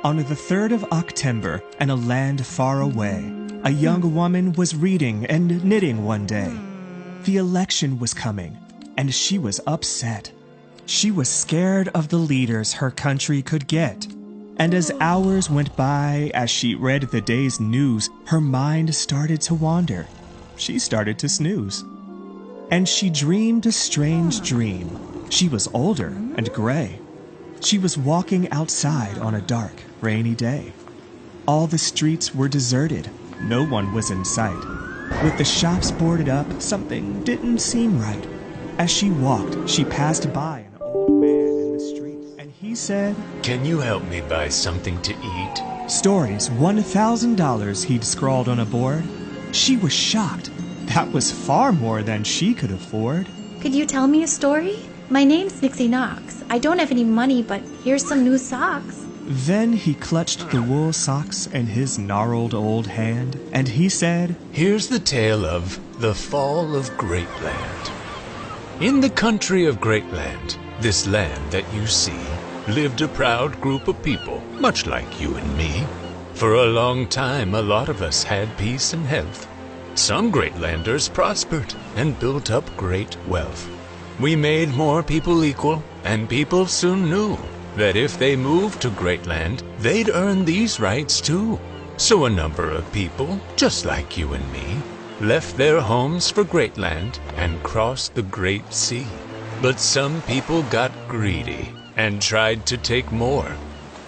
On the 3rd of October, in a land far away, a young woman was reading and knitting one day. The election was coming, and she was upset. She was scared of the leaders her country could get. And as hours went by, as she read the day's news, her mind started to wander. She started to snooze. And she dreamed a strange dream. She was older and gray. She was walking outside on a dark, rainy day. All the streets were deserted. No one was in sight. With the shops boarded up, something didn't seem right. As she walked, she passed by an old man in the street, and he said, "Can you help me buy something to eat?" Stories, $1,000 he'd scrawled on a board. She was shocked. That was far more than she could afford. Could you tell me a story? My name's Nixie Knox. I don't have any money, but here's some new socks. Then he clutched the wool socks in his gnarled old hand, and he said, "Here's the tale of the fall of Greatland. In the country of Greatland, this land that you see, lived a proud group of people, much like you and me. For a long time, a lot of us had peace and health. Some Greatlanders prospered and built up great wealth. We made more people equal, and people soon knew that if they moved to Greatland, they'd earn these rights too. So a number of people, just like you and me, left their homes for Greatland and crossed the Great Sea. But some people got greedy and tried to take more.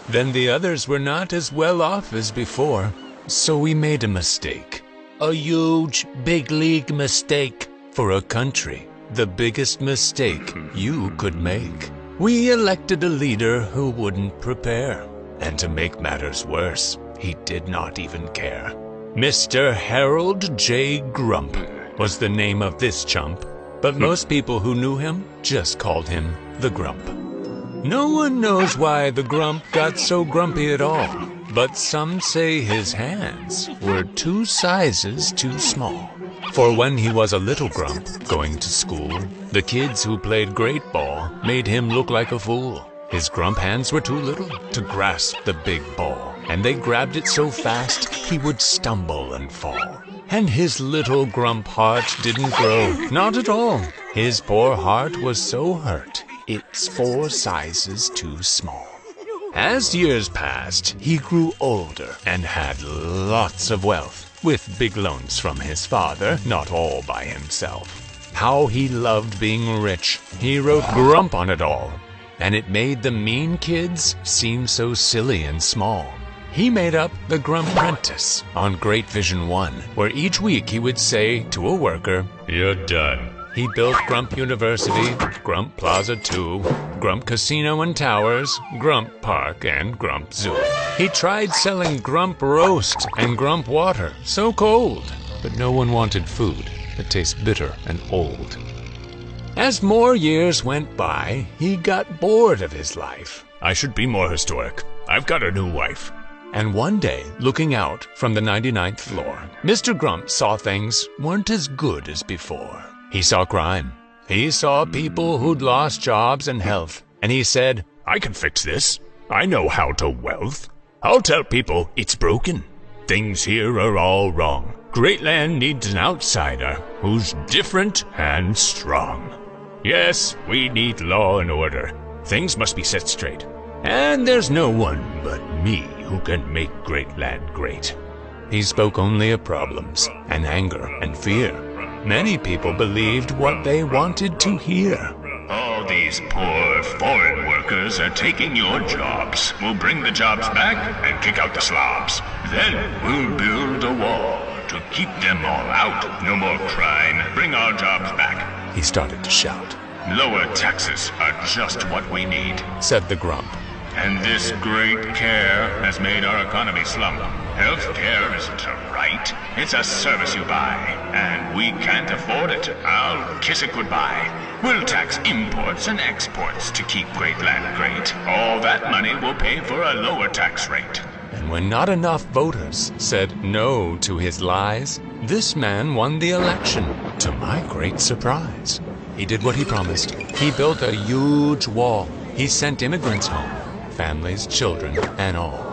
Then the others were not as well off as before, so we made a mistake. A huge, big league mistake for a country. The biggest mistake you could make. We elected a leader who wouldn't prepare. And to make matters worse, he did not even care. Mr. Harold J. Grump was the name of this chump, but most people who knew him just called him the Grump. No one knows why the Grump got so grumpy at all, but some say his hands were 2 sizes too small. For when he was a little Grump going to school, the kids who played great ball made him look like a fool. His Grump hands were too little to grasp the big ball, and they grabbed it so fast he would stumble and fall. And his little Grump heart didn't grow, not at all. His poor heart was so hurt, it's 4 sizes too small. As years passed, he grew older and had lots of wealth, with big loans from his father, not all by himself. How he loved being rich. He wrote Grump on it all, and it made the mean kids seem so silly and small. He made up the Grump Prentice on Great Vision 1, where each week he would say to a worker, "You're done." He built Grump University, Grump Plaza 2, Grump Casino and Towers, Grump Park, and Grump Zoo. He tried selling Grump Roast and Grump Water, so cold, but no one wanted food that tastes bitter and old. As more years went by, he got bored of his life. "I should be more historic. I've got a new wife." And one day, looking out from the 99th floor, Mr. Grump saw things weren't as good as before. He saw crime. He saw people who'd lost jobs and health. And he said, "I can fix this. I know how to wealth. I'll tell people it's broken. Things here are all wrong. Greatland needs an outsider who's different and strong. Yes, we need law and order. Things must be set straight. And there's no one but me who can make Greatland great." He spoke only of problems and anger and fear. Many people believed what they wanted to hear. "All these poor foreign workers are taking your jobs. We'll bring the jobs back and kick out the slobs. Then we'll build a wall to keep them all out. No more crime. Bring our jobs back." He started to shout. "Lower taxes are just what we need," said the Grump. "And this great care has made our economy slump. Health care isn't a right, it's a service you buy. And we can't afford it. I'll kiss it goodbye. We'll tax imports and exports to keep Greatland great. All that money will pay for a lower tax rate." And when not enough voters said no to his lies, this man won the election, to my great surprise. He did what he promised. He built a huge wall. He sent immigrants home, families, children, and all.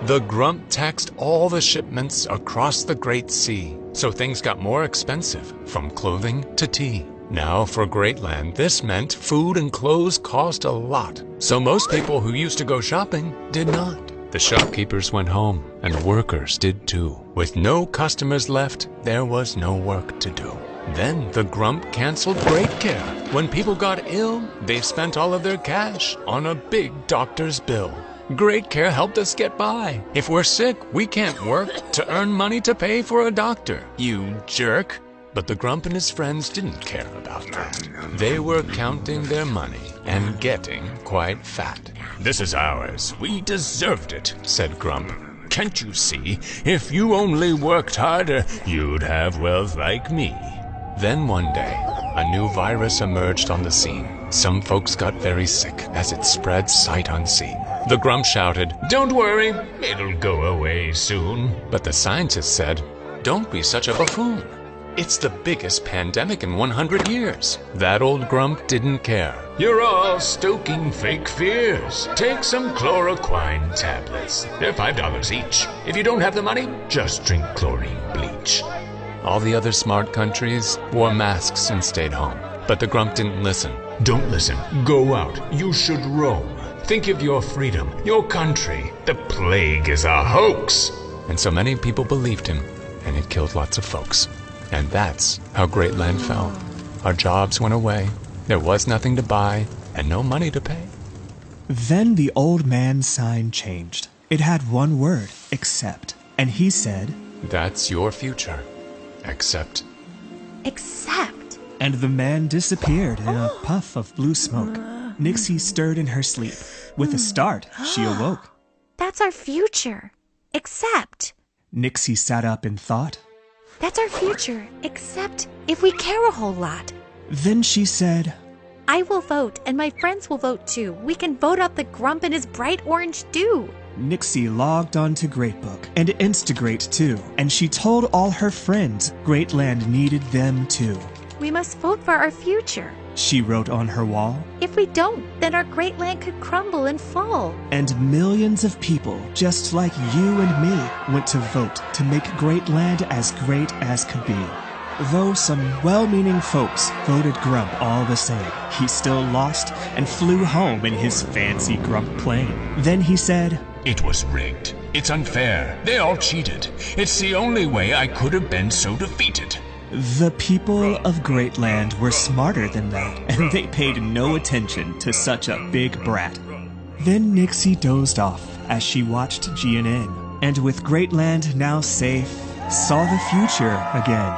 The Grump taxed all the shipments across the Great Sea, so things got more expensive, from clothing to tea. Now, for Greatland, this meant food and clothes cost a lot, so most people who used to go shopping did not. The shopkeepers went home, and workers did too. With no customers left, there was no work to do. Then the Grump canceled Great Care. When people got ill, they spent all of their cash on a big doctor's bill. Great Care helped us get by. If we're sick, we can't work to earn money to pay for a doctor. You jerk. But the Grump and his friends didn't care about that. They were counting their money and getting quite fat. This is ours. We deserved it, said Grump. Can't you see? If you only worked harder, you'd have wealth like me. Then one day, a new virus emerged on the scene. Some folks got very sick as it spread sight unseen. The Grump shouted, "Don't worry, it'll go away soon." But the scientists said, "Don't be such a buffoon. It's the biggest pandemic in 100 years. That old Grump didn't care. You're all stoking fake fears. Take some chloroquine tablets. They're $5 each. If you don't have the money, just drink chlorine bleach. All the other smart countries wore masks and stayed home. But the Grump didn't listen. Don't listen. Go out. You should roam. Think of your freedom, your country. The plague is a hoax. And so many people believed him, and it killed lots of folks. And that's how Greatland fell. Our jobs went away, there was nothing to buy, and no money to pay. Then the old man's sign changed. It had one word, accept. And he said, "That's your future. Accept." Accept. And the man disappeared in a puff of blue smoke. Nixie stirred in her sleep. With a start, she awoke. That's our future. Accept. Nixie sat up in thought. That's our future, except if we care a whole lot. Then she said, I will vote, and my friends will vote too. We can vote out the Grump and his bright orange dew. Nixie logged on to Greatbook and Instagrate too, and she told all her friends Greatland needed them too. We must vote for our future. She wrote on her wall. If we don't, then our great land could crumble and fall. And millions of people, just like you and me, went to vote to make Greatland as great as could be. Though some well-meaning folks voted Grump all the same, he still lost and flew home in his fancy Grump plane. Then he said, "It was rigged. It's unfair. They all cheated. It's the only way I could have been so defeated." The people of Greatland were smarter than that, and they paid no attention to such a big brat. Then Nixie dozed off as she watched GNN, and with Greatland now safe, saw the future again.